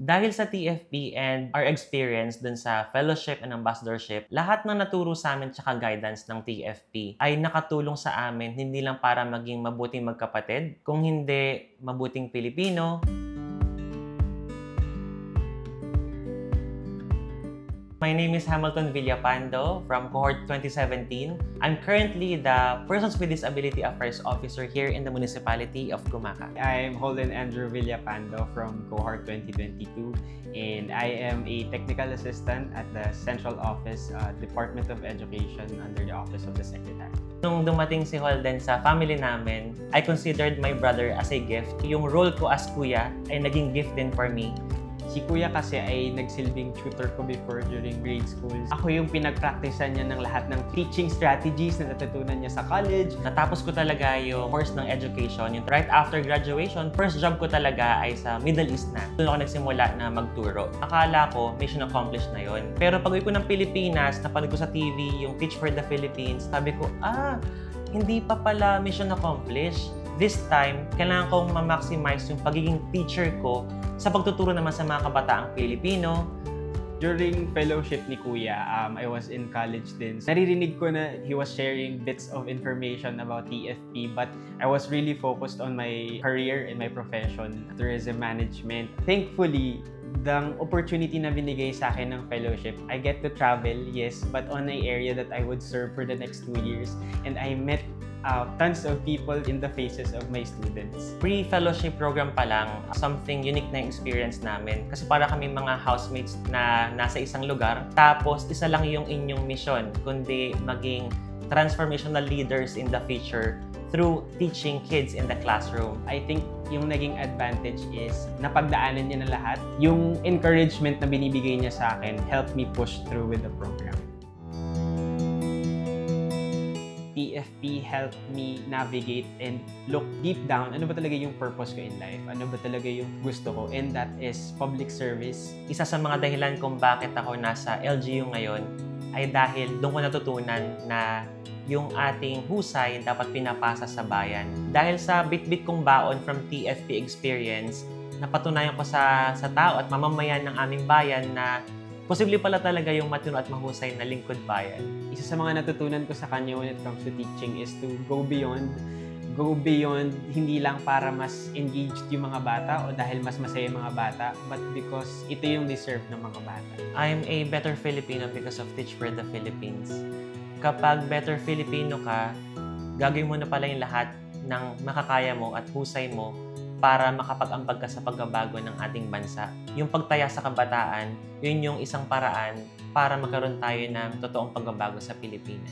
Dahil sa TFP and our experience dun sa fellowship and ambassadorship, lahat ng naturo sa amin tsaka guidance ng TFP ay nakatulong sa amin hindi lang para maging mabuting magkapatid, kung hindi mabuting Pilipino. My name is Hamilton Villapando from Cohort 2017. I'm currently the Persons with Disability Affairs Officer here in the Municipality of Gumaca. I'm Holden Andrew Villapando from Cohort 2022, and I am a Technical Assistant at the Central Office, Department of Education under the Office of the Secretary. Nung dumating si Holden sa family namin, I considered my brother as a gift. Yung role ko as kuya ay naging gift din for me. Si Kuya kasi ay nagsilbing tutor ko before during grade school. Ako yung pinag-practicean niya ng lahat ng teaching strategies na natutunan niya sa college. Natapos ko talaga yung course ng education. Yung right after graduation, first job ko talaga ay sa Middle East na. Doon ako nagsimula na magturo. Akala ko, mission accomplished na yon. Pero pag uwi ko ng Pilipinas, napanood ko sa TV yung Teach for the Philippines, sabi ko, hindi pa pala mission accomplished. This time, kailangan kong ma-maximize yung pagiging teacher ko sa pagtuturo naman sa mga kabataang Pilipino. During fellowship ni Kuya, I was in college din. Naririnig ko na he was sharing bits of information about TFP, but I was really focused on my career and my profession, tourism management. Thankfully, the opportunity na binigay sa akin ng fellowship, I get to travel, yes, but on an area that I would serve for the next 2 years. And I met tons of people in the faces of my students. Pre-fellowship program pa lang, something unique na experience namin. Kasi para kami mga housemates na nasa isang lugar, tapos isa lang yung inyong mission, kundi maging transformational leaders in the future through teaching kids in the classroom. I think yung naging advantage is napagdaanan niya na lahat. Yung encouragement na binibigay niya sa akin helped me push through with the program. TFP helped me navigate and look deep down, ano ba talaga yung purpose ko in life? Ano ba talaga yung gusto ko? And that is public service. Isa sa mga dahilan kung bakit ako nasa LGU ngayon ay dahil doon ko natutunan na yung ating husay dapat pinapasa sa bayan. Dahil sa bit-bit kong baon from TFP experience, napatunayan ko sa tao at mamamayan ng aming bayan na posible pala talaga yung matino at mahusay na lingkod bayan. Isa sa mga natutunan ko sa kanya when it comes to teaching is to go beyond. Go beyond hindi lang para mas engaged yung mga bata o dahil mas masaya yung mga bata, but because ito yung deserve ng mga bata. I'm a better Filipino because of Teach for the Philippines. Kapag better Filipino ka, gagawin mo na pala yung lahat ng makakaya mo at husay mo para makapag-ambag ka sa pagbabago ng ating bansa. Yung pagtaya sa kabataan, yun yung isang paraan para magkaroon tayo ng totoong pagbabago sa Pilipinas.